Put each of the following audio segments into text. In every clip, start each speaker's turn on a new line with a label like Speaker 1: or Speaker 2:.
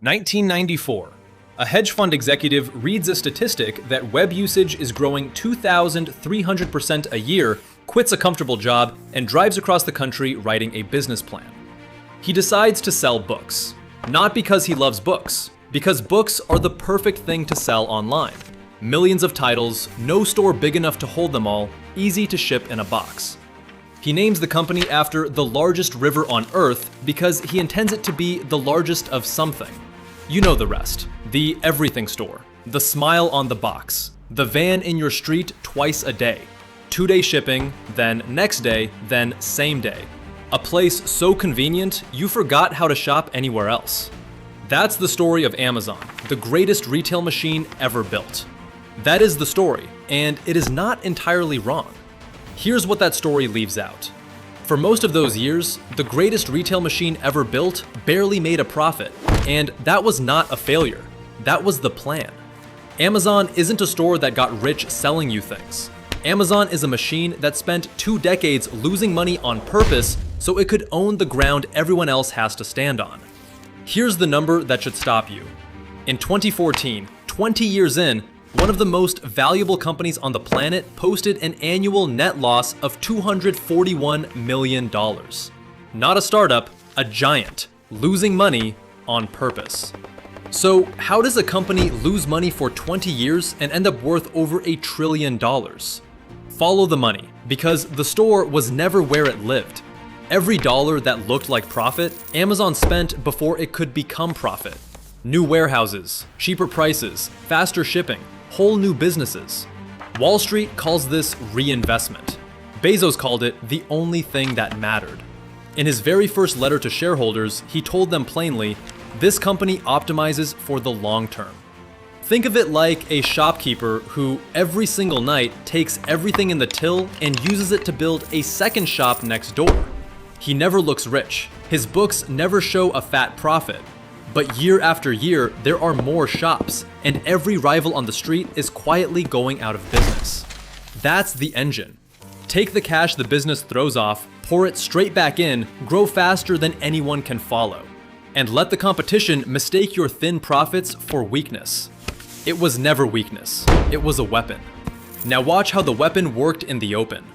Speaker 1: 1994. A hedge fund executive reads a statistic that web usage is growing 2,300% a year, quits a comfortable job, and drives across the country writing a business plan. He decides to sell books. Not because he loves books, because books are the perfect thing to sell online. Millions of titles, no store big enough to hold them all, easy to ship in a box. He names the company after the largest river on Earth because he intends it to be the largest of something. You know the rest. The everything store, the smile on the box, the van in your street twice a day, 2-day shipping, then next day, then same day. A place so convenient, you forgot how to shop anywhere else. That's the story of Amazon, the greatest retail machine ever built. That is the story, and it is not entirely wrong. Here's what that story leaves out. For most of those years, the greatest retail machine ever built barely made a profit, and that was not a failure. That was the plan. Amazon isn't a store that got rich selling you things. Amazon is a machine that spent 2 decades losing money on purpose so it could own the ground everyone else has to stand on. Here's the number that should stop you. In 2014, 20 years in, one of the most valuable companies on the planet posted an annual net loss of $241 million. Not a startup, a giant, losing money on purpose. So how does a company lose money for 20 years and end up worth over $1 trillion? Follow the money, because the store was never where it lived. Every dollar that looked like profit, Amazon spent before it could become profit. New warehouses, cheaper prices, faster shipping, whole new businesses. Wall Street calls this reinvestment. Bezos called it the only thing that mattered. In his very first letter to shareholders, he told them plainly, this company optimizes for the long term. Think of it like a shopkeeper who every single night takes everything in the till and uses it to build a second shop next door. He never looks rich. His books never show a fat profit. But year after year, there are more shops, and every rival on the street is quietly going out of business. That's the engine. Take the cash the business throws off, pour it straight back in, grow faster than anyone can follow, and let the competition mistake your thin profits for weakness. It was never weakness. It was a weapon. Now watch how the weapon worked in the open.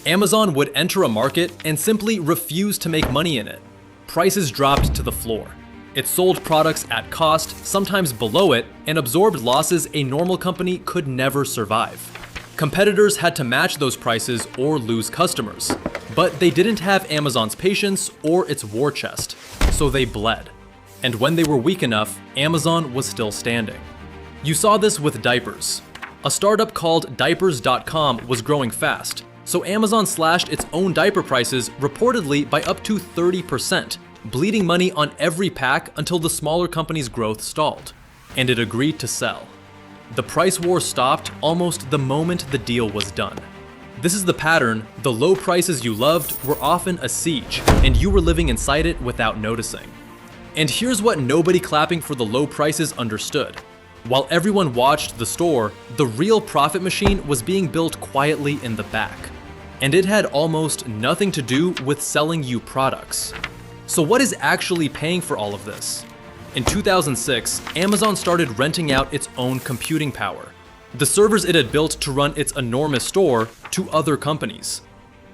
Speaker 1: Amazon would enter a market and simply refuse to make money in it. Prices dropped to the floor. It sold products at cost, sometimes below it, and absorbed losses a normal company could never survive. Competitors had to match those prices or lose customers. But they didn't have Amazon's patience or its war chest, so they bled. And when they were weak enough, Amazon was still standing. You saw this with diapers. A startup called Diapers.com was growing fast, so Amazon slashed its own diaper prices reportedly by up to 30%. Bleeding money on every pack until the smaller company's growth stalled, and it agreed to sell. The price war stopped almost the moment the deal was done. This is the pattern. The low prices you loved were often a siege, and you were living inside it without noticing. And here's what nobody clapping for the low prices understood. While everyone watched the store, the real profit machine was being built quietly in the back. And it had almost nothing to do with selling you products. So what is actually paying for all of this? In 2006, Amazon started renting out its own computing power, the servers it had built to run its enormous store, to other companies.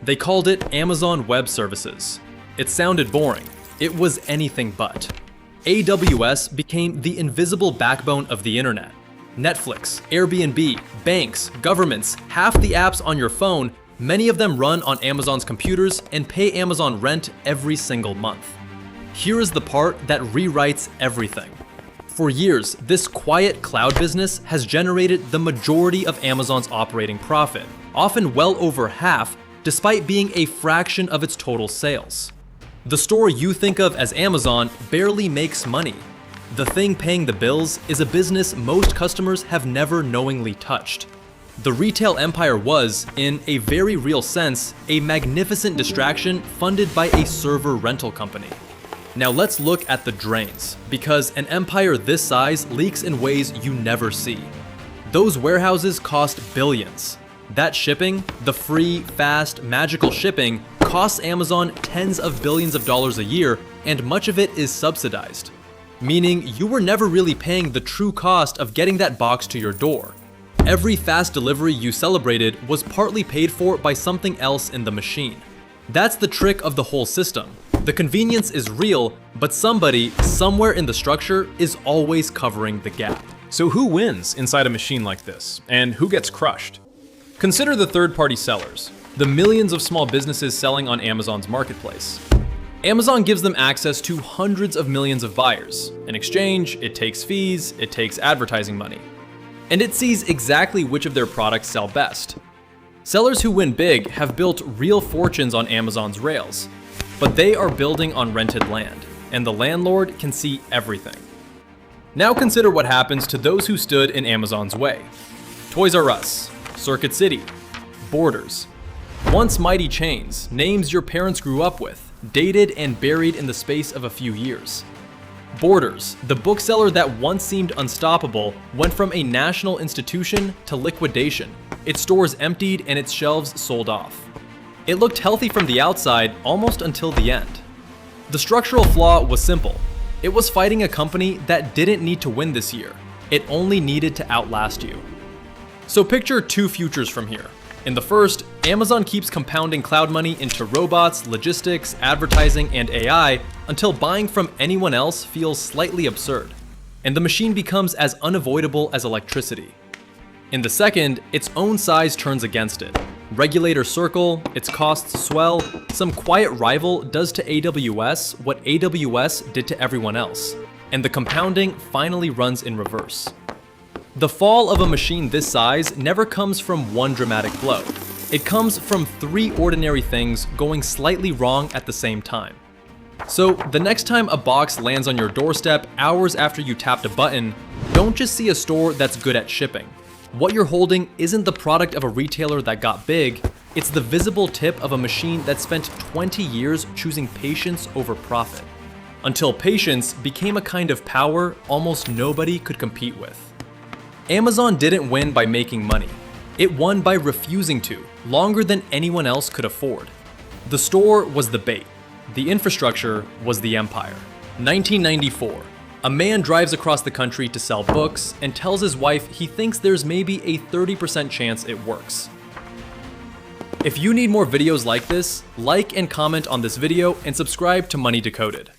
Speaker 1: They called it Amazon Web Services. It sounded boring. It was anything but. AWS became the invisible backbone of the internet. Netflix, Airbnb, banks, governments, half the apps on your phone, many of them run on Amazon's computers and pay Amazon rent every single month. Here is the part that rewrites everything. For years, this quiet cloud business has generated the majority of Amazon's operating profit, often well over half, despite being a fraction of its total sales. The store you think of as Amazon barely makes money. The thing paying the bills is a business most customers have never knowingly touched. The retail empire was, in a very real sense, a magnificent distraction funded by a server rental company. Now let's look at the drains, because an empire this size leaks in ways you never see. Those warehouses cost billions. That shipping, the free, fast, magical shipping, costs Amazon tens of billions of dollars a year, and much of it is subsidized. meaning you were never really paying the true cost of getting that box to your door. Every fast delivery you celebrated was partly paid for by something else in the machine. That's the trick of the whole system. The convenience is real, but somebody, somewhere in the structure, is always covering the gap.
Speaker 2: So who wins inside a machine like this, and who gets crushed? Consider the third-party sellers, the millions of small businesses selling on Amazon's marketplace. Amazon gives them access to hundreds of millions of buyers. In exchange, it takes fees, it takes advertising money. And it sees exactly which of their products sell best. Sellers who win big have built real fortunes on Amazon's rails, but they are building on rented land, and the landlord can see everything. Now consider what happens to those who stood in Amazon's way. Toys R Us, Circuit City, Borders. Once mighty chains, names your parents grew up with, dated and buried in the space of a few years. Borders, the bookseller that once seemed unstoppable, went from a national institution to liquidation. Its stores emptied and its shelves sold off. It looked healthy from the outside almost until the end. The structural flaw was simple. It was fighting a company that didn't need to win this year. It only needed to outlast you. So picture two futures from here. In the first, Amazon keeps compounding cloud money into robots, logistics, advertising, and AI until buying from anyone else feels slightly absurd, and the machine becomes as unavoidable as electricity. In the second, its own size turns against it. Regulators circle, its costs swell, some quiet rival does to AWS what AWS did to everyone else, and the compounding finally runs in reverse. The fall of a machine this size never comes from one dramatic blow. It comes from three ordinary things going slightly wrong at the same time. So the next time a box lands on your doorstep hours after you tapped a button, don't just see a store that's good at shipping. What you're holding isn't the product of a retailer that got big, it's the visible tip of a machine that spent 20 years choosing patience over profit. Until patience became a kind of power almost nobody could compete with. Amazon didn't win by making money. It won by refusing to, longer than anyone else could afford. The store was the bait. The infrastructure was the empire. 1994. A man drives across the country to sell books and tells his wife he thinks there's maybe a 30% chance it works. If you need more videos like this, like and comment on this video and subscribe to Money Decoded.